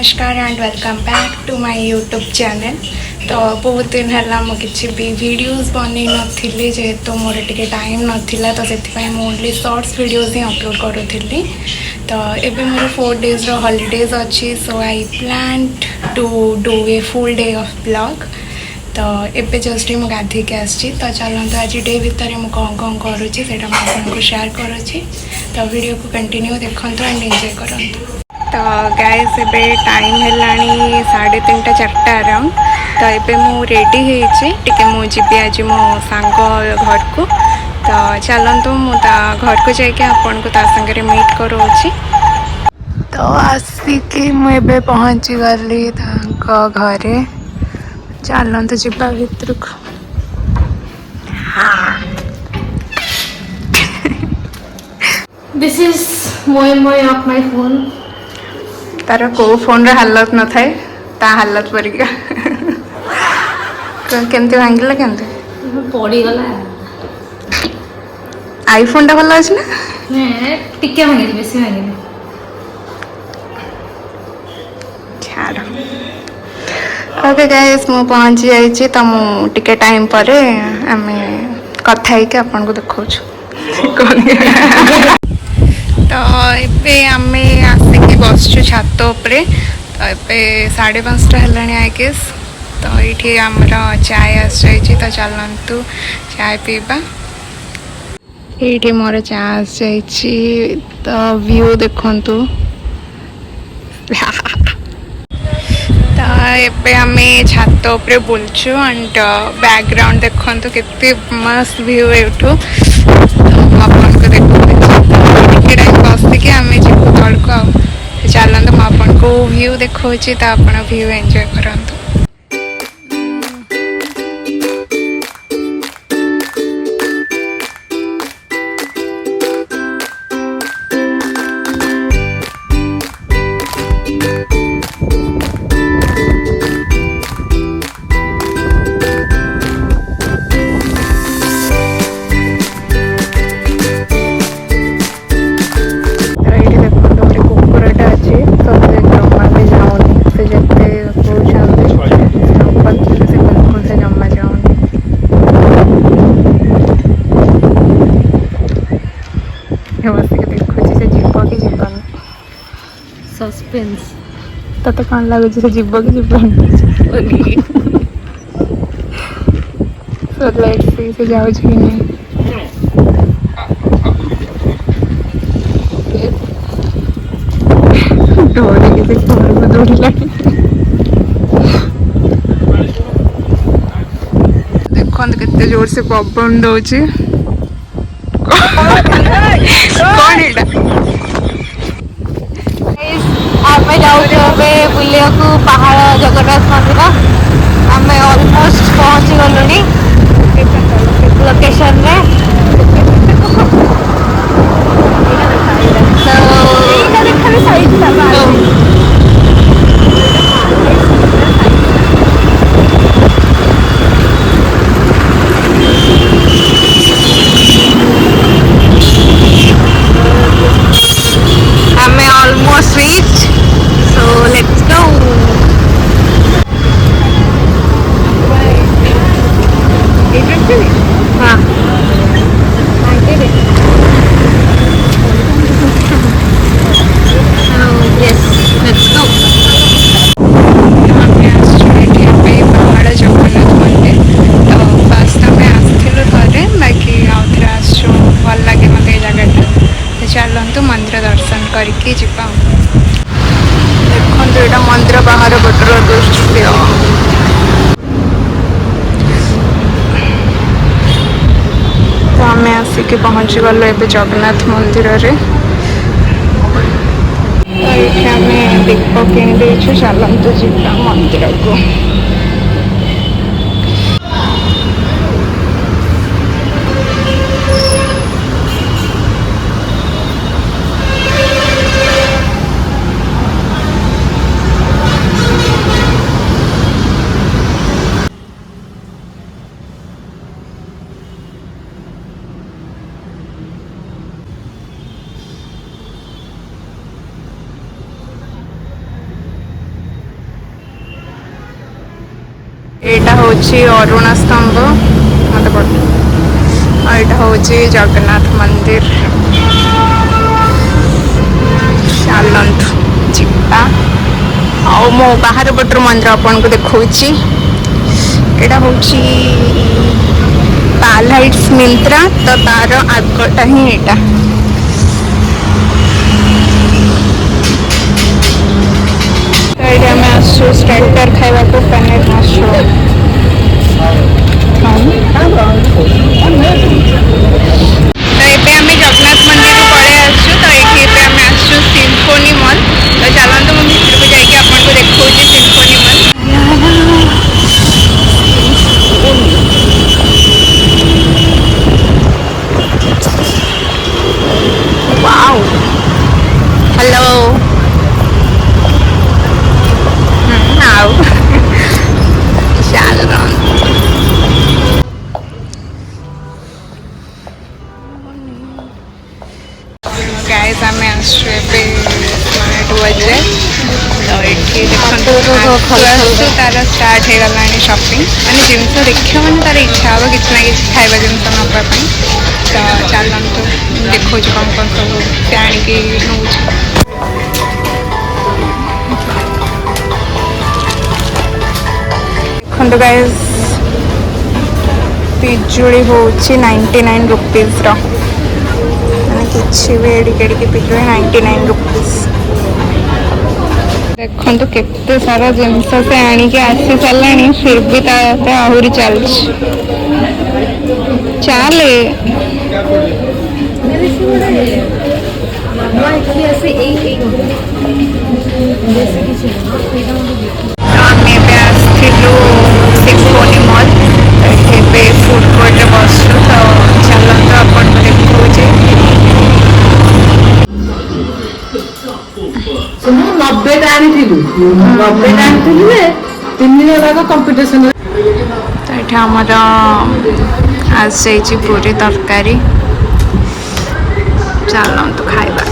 नमस्कार and welcome back to my YouTube channel. तो बहुत दिन है मुझे भी वीडियोस बन नी जेहेतु मोर टे टाइम नाला तो से ओनली शॉर्ट्स वीडियोस ही अपलोड करूँ। तो एबे मोर 4 days हॉलीडेज अच्छी so I plan to do a full day of vlog. तो एबे जस्ट मुझे गाधिक आसी तो चलते आज डे भितर मुझे कौन कौन करुँची से आपको शेयर करुँची। तो वीडियो को कंटिन्यू देखो एंड एंजॉय करूँ। तो गाइस एबे टाइम है 3:30 4टा अराउंड। तो एबे मु रेडी होके मुझे आज मो सांग घर को। तो चलतु मुझे घर को जाके आपन को संगे मीट करूँगी। तो आसिकी मुझे पहुँची गली घरे। चलतु जीवा भितर को। This is moi of my phone. तार को फोन रे हालत न थाए ता हालत परिका केमती भांगिला केमती पड़ी गला आईफोन टा भल अछि ना टिके भांगिल बेसी भांगिल छाड़। ओके गाइस मु पहुंची जाइछि त मु टिके टाइम पर हमें कथा है कि अपन को देखौ छु। तो एबे आमे आसिक बसचु छात उपरे। तो एबे 5:30 है आई गेस। तो ये आमर चाय आस तो चलतु चाय पीवा। ये मोर चाय आस तो व्यू देखु। तो एबे आमे छात उपरे बुलचु एंड बैकग्राउंड देखु केते मस्त व्यू है उठू। तो आपन को देखो बसिक आम जीव तल को चलते मुझे आपन को व्यू देखा तो आप व्यू एंजॉय करूँ। सस्पेंस तते कौन लगुच से जीव कि जीव सो लेट्स सी से जाऊ कि नहीं। डोरी के घर को दौड़ी लगी देखो केते जोर से पवन दौची कौन एटा आम जाऊे बुलिया पहाड़ जगन्नाथ मंदिर। आम ऑलमोस्ट पहुंची गलुनी लोकेशन में almost reach so let's go. हाँ यस लेट्स गो। पहाड़ जगन्नाथ मंदिर तो फास्ट आम आसलु थे बाकी आउ थे आसु भल लगे मत जगटा। चलतु मंदिर दर्शन करके देखो यहाँ मंदिर बाहर बटर दृश्य। तो आम आसिक पहुँची गलु ए जगन्नाथ मंदिर रे। तो ये आम दीप किणी चलतु जीवा मंदिर को। ଏଇଟା ହେଉଛି ଅରୁଣ ସ୍ତମ୍ଭ ମତେ ପଡୁ ଆଉ ଏଇଟା ହେଉଛି ଜଗନ୍ନାଥ ମନ୍ଦିର। ଚାଲନ୍ତୁ ଯିବା। ଆଉ ମୁଁ ବାହାର ପଟରୁ ମନ୍ଦିର ଆପଣଙ୍କୁ ଦେଖାଉଛି। ଏଇଟା ହେଉଛି ପାଲହାଇଟ୍ସ ମିନ୍ତ୍ରା ତ ତାର ଆଗଟା ହିଁ ଏଇଟା। ତ ଏଇଠି ଆମେ ଆସୁ ଷ୍ଟାର୍ଟର ଖାଇବାକୁ ପନିର ମସରୁମ। ତ ଏବେ ଆମେ ଜଗନ୍ନାଥ ମନ୍ଦିରକୁ ପଳେଇ ଆସୁଛୁ। ତ ଏଇଠି ଏବେ ଆମେ ଆସୁଛୁ ସିମ୍ଫୋନି ମଲ୍। ତ ଚାଲନ୍ତୁ ମୁଁ ଭିତରକୁ ଯାଇକି ଆପଣଙ୍କୁ ଦେଖାଉଛି ସିମ୍ଫୋନି ମଲ୍। वाओ हेलो आओ चल गाइस आम आसु स्मार्ट बजार। तो ये देखो तार स्टार्ट हो गला शॉपिंग माने जिनस देखिए मैंने तार इच्छा हम किसी ना कि खाଇବା जिनस नापी। तो चलतु देखो कौन कौन सब से आणिकी नौ देखो गाइस पिजुड़ी हूँ 99 रुपीज किसी भी एडिके पिजुड़ी 99 रुपीज। देखो केते सारा जिनस से आणिकी आसी सारे फिर भी आहरी चल चले आमे आसलु सिम्फोनी मॉल ए फूड कोर्ट बसु। तो चलते अपन देखुचे 90 आनी 3 दिन लगा कंपटीशन। तो ये आमर आज जाइए पूरी तरकारी। चलतु खाइबा।